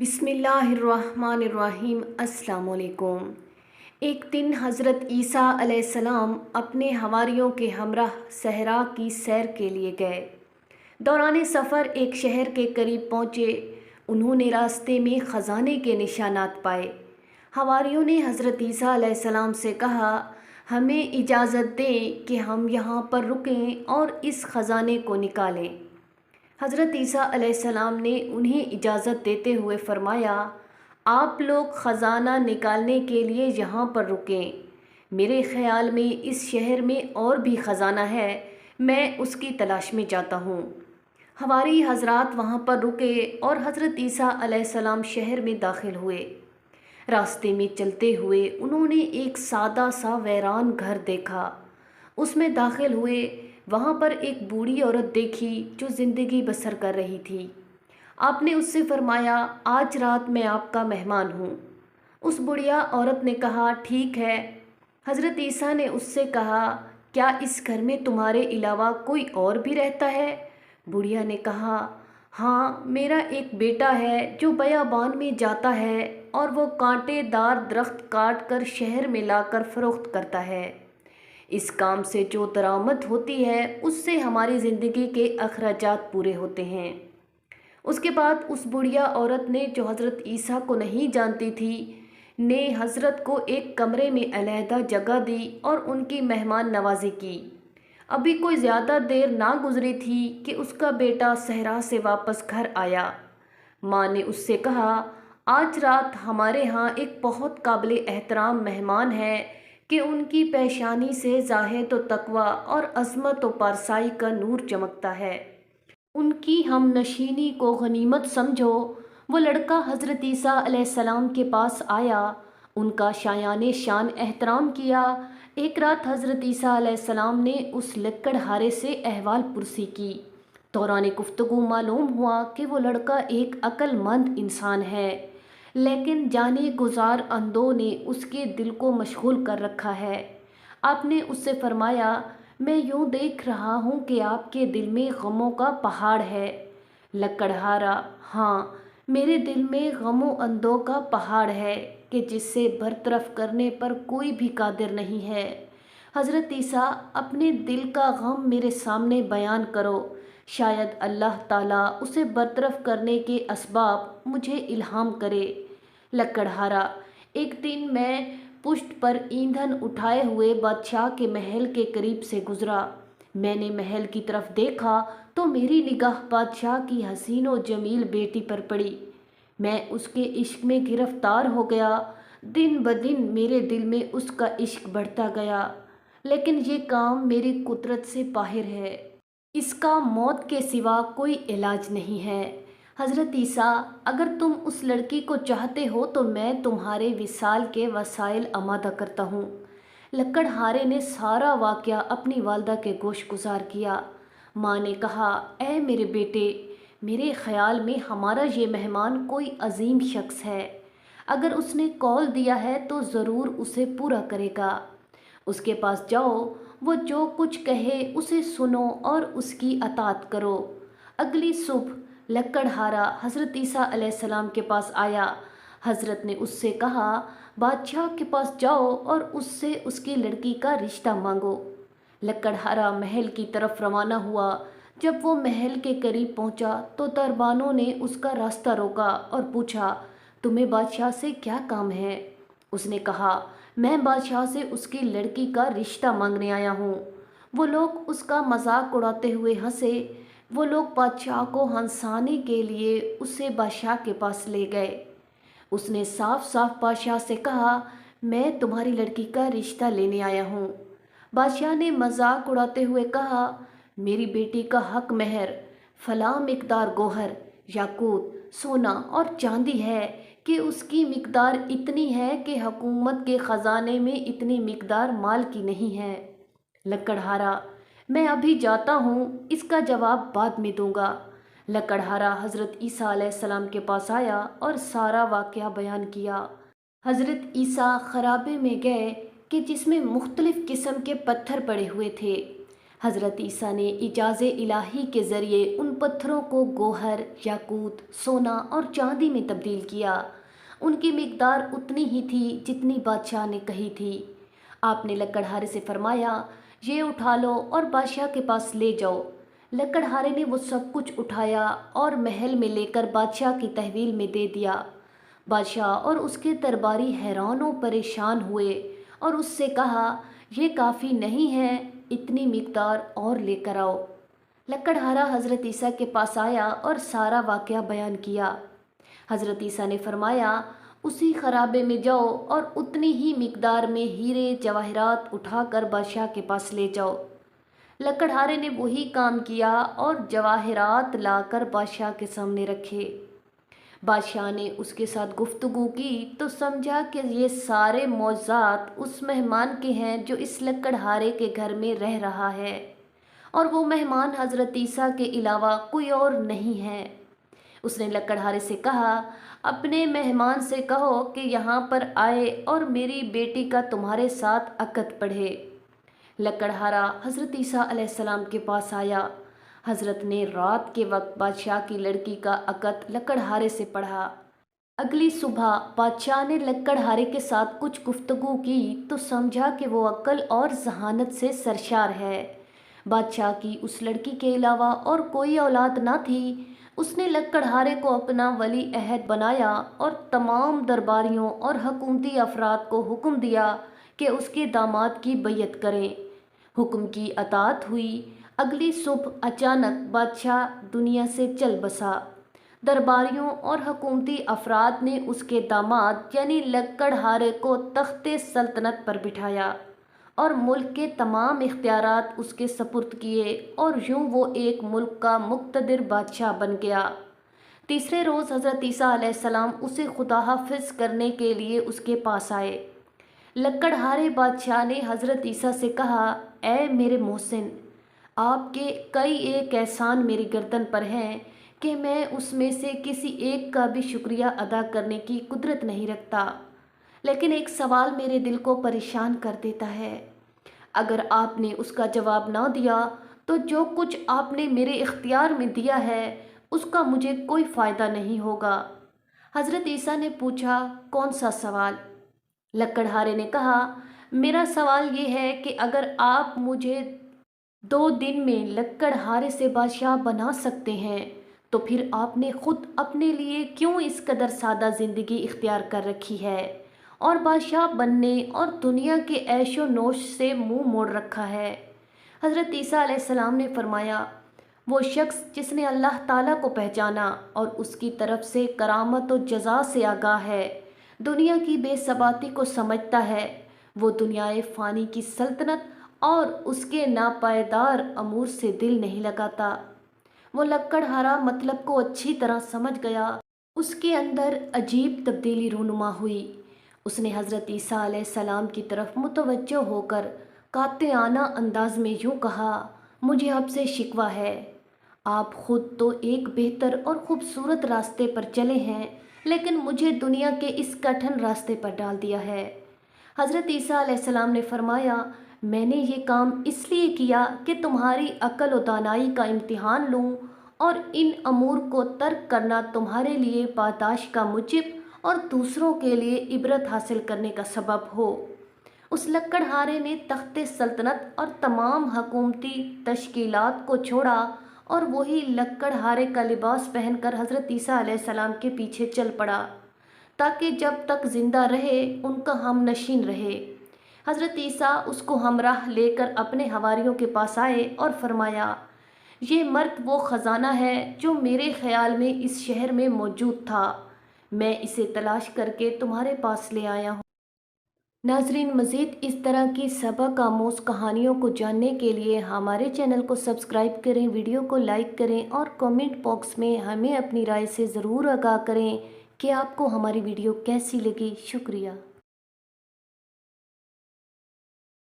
بسم اللہ الرحمن الرحیم۔ السلام علیکم۔ ایک دن حضرت عیسیٰ علیہ السلام اپنے حواریوں کے ہمراہ صحرا کی سیر کے لیے گئے۔ دوران سفر ایک شہر کے قریب پہنچے۔ انہوں نے راستے میں خزانے کے نشانات پائے۔ حواریوں نے حضرت عیسیٰ علیہ السلام سے کہا، ہمیں اجازت دیں کہ ہم یہاں پر رکیں اور اس خزانے کو نکالیں۔ حضرت عیسیٰ علیہ السلام نے انہیں اجازت دیتے ہوئے فرمایا، آپ لوگ خزانہ نکالنے کے لیے یہاں پر رکیں۔ میرے خیال میں اس شہر میں اور بھی خزانہ ہے، میں اس کی تلاش میں جاتا ہوں۔ حواری حضرات وہاں پر رکے اور حضرت عیسیٰ علیہ السلام شہر میں داخل ہوئے۔ راستے میں چلتے ہوئے انہوں نے ایک سادہ سا ویران گھر دیکھا۔ اس میں داخل ہوئے۔ وہاں پر ایک بوڑھی عورت دیکھی جو زندگی بسر کر رہی تھی۔ آپ نے اس سے فرمایا، آج رات میں آپ کا مہمان ہوں۔ اس بڑھیا عورت نے کہا، ٹھیک ہے۔ حضرت عیسیٰ نے اس سے کہا، کیا اس گھر میں تمہارے علاوہ کوئی اور بھی رہتا ہے؟ بڑھیا نے کہا، ہاں، میرا ایک بیٹا ہے جو بیابان میں جاتا ہے اور وہ کانٹے دار درخت کاٹ کر شہر میں لا کر فروخت کرتا ہے۔ اس کام سے جو درآمد ہوتی ہے اس سے ہماری زندگی کے اخراجات پورے ہوتے ہیں۔ اس کے بعد اس بڑھیا عورت نے، جو حضرت عیسیٰ کو نہیں جانتی تھی، نے حضرت کو ایک کمرے میں علیحدہ جگہ دی اور ان کی مہمان نوازی کی۔ ابھی کوئی زیادہ دیر نہ گزری تھی کہ اس کا بیٹا صحرا سے واپس گھر آیا۔ ماں نے اس سے کہا، آج رات ہمارے ہاں ایک بہت قابل احترام مہمان ہے کہ ان کی پیشانی سے زاہد و تقویٰ اور عظمت و پارسائی کا نور چمکتا ہے۔ ان کی ہم نشینی کو غنیمت سمجھو۔ وہ لڑکا حضرت عیسیٰ علیہ السلام کے پاس آیا، ان کا شایان شان احترام کیا۔ ایک رات حضرت عیسیٰ علیہ السلام نے اس لکڑہارے سے احوال پرسی کی۔ دوران گفتگو معلوم ہوا کہ وہ لڑکا ایک عقل مند انسان ہے، لیکن جانے گزار اندھوں نے اس کے دل کو مشغول کر رکھا ہے۔ آپ نے اس سے فرمایا، میں یوں دیکھ رہا ہوں کہ آپ کے دل میں غموں کا پہاڑ ہے۔ لکڑہارا، ہاں، میرے دل میں غم و اندوہ کا پہاڑ ہے کہ جس سے برطرف کرنے پر کوئی بھی قادر نہیں ہے۔ حضرت عیسیٰ، اپنے دل کا غم میرے سامنے بیان کرو، شاید اللہ تعالیٰ اسے برطرف کرنے کے اسباب مجھے الہام کرے۔ لکڑہارا، ایک دن میں پشت پر ایندھن اٹھائے ہوئے بادشاہ کے محل کے قریب سے گزرا۔ میں نے محل کی طرف دیکھا تو میری نگاہ بادشاہ کی حسین و جمیل بیٹی پر پڑی۔ میں اس کے عشق میں گرفتار ہو گیا۔ دن بدن میرے دل میں اس کا عشق بڑھتا گیا، لیکن یہ کام میری قدرت سے باہر ہے۔ اس کا موت کے سوا کوئی علاج نہیں ہے۔ حضرت عیسیٰ، اگر تم اس لڑکی کو چاہتے ہو تو میں تمہارے وصال کے وسائل آمادہ کرتا ہوں۔ لکڑہارے نے سارا واقعہ اپنی والدہ کے گوش گزار کیا۔ ماں نے کہا، اے میرے بیٹے، میرے خیال میں ہمارا یہ مہمان کوئی عظیم شخص ہے۔ اگر اس نے قول دیا ہے تو ضرور اسے پورا کرے گا۔ اس کے پاس جاؤ، وہ جو کچھ کہے اسے سنو اور اس کی اطاعت کرو۔ اگلی صبح لکڑہارا حضرت عیسیٰ علیہ السلام کے پاس آیا۔ حضرت نے اس سے کہا، بادشاہ کے پاس جاؤ اور اس سے اس کی لڑکی کا رشتہ مانگو۔ لکڑہارا محل کی طرف روانہ ہوا۔ جب وہ محل کے قریب پہنچا تو دربانوں نے اس کا راستہ روکا اور پوچھا، تمہیں بادشاہ سے کیا کام ہے؟ اس نے کہا، میں بادشاہ سے اس کی لڑکی کا رشتہ مانگنے آیا ہوں۔ وہ لوگ اس کا مذاق اڑاتے ہوئے ہنسے۔ وہ لوگ بادشاہ کو ہنسانے کے لیے اسے بادشاہ کے پاس لے گئے۔ اس نے صاف صاف بادشاہ سے کہا، میں تمہاری لڑکی کا رشتہ لینے آیا ہوں۔ بادشاہ نے مذاق اڑاتے ہوئے کہا، میری بیٹی کا حق مہر فلاں مقدار گوہر، یاقوت، سونا اور چاندی ہے کہ اس کی مقدار اتنی ہے کہ حکومت کے خزانے میں اتنی مقدار مال کی نہیں ہے۔ لکڑہارا، میں ابھی جاتا ہوں، اس کا جواب بعد میں دوں گا۔ لکڑہارا حضرت عیسیٰ علیہ السلام کے پاس آیا اور سارا واقعہ بیان کیا۔ حضرت عیسیٰ خرابے میں گئے کہ جس میں مختلف قسم کے پتھر پڑے ہوئے تھے۔ حضرت عیسیٰ نے اجازت الہی کے ذریعے ان پتھروں کو گوہر، یاقوت، سونا اور چاندی میں تبدیل کیا۔ ان کی مقدار اتنی ہی تھی جتنی بادشاہ نے کہی تھی۔ آپ نے لکڑہارے سے فرمایا، یہ اٹھا لو اور بادشاہ کے پاس لے جاؤ۔ لکڑہارے نے وہ سب کچھ اٹھایا اور محل میں لے کر بادشاہ کی تحویل میں دے دیا۔ بادشاہ اور اس کے درباری حیران و پریشان ہوئے اور اس سے کہا، یہ کافی نہیں ہے، اتنی مقدار اور لے کر آؤ۔ لکڑہارا حضرت عیسیٰ کے پاس آیا اور سارا واقعہ بیان کیا۔ حضرت عیسیٰ نے فرمایا، اسی خرابے میں جاؤ اور اتنی ہی مقدار میں ہیرے جواہرات اٹھا کر بادشاہ کے پاس لے جاؤ۔ لکڑہارے نے وہی کام کیا اور جواہرات لا کر بادشاہ کے سامنے رکھے۔ بادشاہ نے اس کے ساتھ گفتگو کی تو سمجھا کہ یہ سارے معجزات اس مہمان کے ہیں جو اس لکڑہارے کے گھر میں رہ رہا ہے، اور وہ مہمان حضرت عیسیٰ کے علاوہ کوئی اور نہیں ہے۔ اس نے لکڑہارے سے کہا، اپنے مہمان سے کہو کہ یہاں پر آئے اور میری بیٹی کا تمہارے ساتھ عقد پڑھے۔ لکڑہارا حضرت عیسیٰ علیہ السلام کے پاس آیا۔ حضرت نے رات کے وقت بادشاہ کی لڑکی کا عقد لکڑہارے سے پڑھا۔ اگلی صبح بادشاہ نے لکڑہارے کے ساتھ کچھ گفتگو کی تو سمجھا کہ وہ عقل اور ذہانت سے سرشار ہے۔ بادشاہ کی اس لڑکی کے علاوہ اور کوئی اولاد نہ تھی۔ اس نے لکڑہارے کو اپنا ولی عہد بنایا اور تمام درباریوں اور حکومتی افراد کو حکم دیا کہ اس کے داماد کی بیعت کریں۔ حکم کی اطاعت ہوئی۔ اگلی صبح اچانک بادشاہ دنیا سے چل بسا۔ درباریوں اور حکومتی افراد نے اس کے داماد یعنی لکڑہارے کو تخت سلطنت پر بٹھایا اور ملک کے تمام اختیارات اس کے سپرد کیے، اور یوں وہ ایک ملک کا مقتدر بادشاہ بن گیا۔ تیسرے روز حضرت عیسیٰ علیہ السلام اسے خدا حافظ کرنے کے لیے اس کے پاس آئے۔ لکڑہارے بادشاہ نے حضرت عیسیٰ سے کہا، اے میرے محسن، آپ کے کئی ایک احسان میری گردن پر ہیں کہ میں اس میں سے کسی ایک کا بھی شکریہ ادا کرنے کی قدرت نہیں رکھتا، لیکن ایک سوال میرے دل کو پریشان کر دیتا ہے۔ اگر آپ نے اس کا جواب نہ دیا تو جو کچھ آپ نے میرے اختیار میں دیا ہے اس کا مجھے کوئی فائدہ نہیں ہوگا۔ حضرت عیسیٰ نے پوچھا، کون سا سوال؟ لکڑہارے نے کہا، میرا سوال یہ ہے کہ اگر آپ مجھے 2 دن میں لکڑہارے سے بادشاہ بنا سکتے ہیں تو پھر آپ نے خود اپنے لیے کیوں اس قدر سادہ زندگی اختیار کر رکھی ہے اور بادشاہ بننے اور دنیا کے عیش و نوش سے منہ موڑ رکھا ہے؟ حضرت عیسیٰ علیہ السلام نے فرمایا، وہ شخص جس نے اللہ تعالیٰ کو پہچانا اور اس کی طرف سے کرامت و جزا سے آگاہ ہے، دنیا کی بے ثباتی کو سمجھتا ہے، وہ دنیائے فانی کی سلطنت اور اس کے ناپائیدار امور سے دل نہیں لگاتا۔ وہ لکڑہارا مطلب کو اچھی طرح سمجھ گیا۔ اس کے اندر عجیب تبدیلی رونما ہوئی۔ اس نے حضرت عیسیٰ علیہ السلام کی طرف متوجہ ہو کر قاطعانہ انداز میں یوں کہا، مجھے آپ سے شکوہ ہے۔ آپ خود تو ایک بہتر اور خوبصورت راستے پر چلے ہیں، لیکن مجھے دنیا کے اس کٹھن راستے پر ڈال دیا ہے۔ حضرت عیسیٰ علیہ السلام نے فرمایا، میں نے یہ کام اس لیے کیا کہ تمہاری عقل و دانائی کا امتحان لوں اور ان امور کو ترک کرنا تمہارے لیے پاداش کا موجب اور دوسروں کے لیے عبرت حاصل کرنے کا سبب ہو۔ اس لکڑہارے نے تخت سلطنت اور تمام حکومتی تشکیلات کو چھوڑا اور وہی لکڑہارے کا لباس پہن کر حضرت عیسیٰ علیہ السلام کے پیچھے چل پڑا تاکہ جب تک زندہ رہے ان کا ہم نشین رہے۔ حضرت عیسیٰ اس کو ہمراہ لے کر اپنے حواریوں کے پاس آئے اور فرمایا، یہ مرد وہ خزانہ ہے جو میرے خیال میں اس شہر میں موجود تھا، میں اسے تلاش کر کے تمہارے پاس لے آیا ہوں۔ ناظرین، مزید اس طرح کی سبق آموز کہانیوں کو جاننے کے لیے ہمارے چینل کو سبسکرائب کریں، ویڈیو کو لائک کریں اور کامنٹ باکس میں ہمیں اپنی رائے سے ضرور آگاہ کریں کہ آپ کو ہماری ویڈیو کیسی لگی۔ شکریہ۔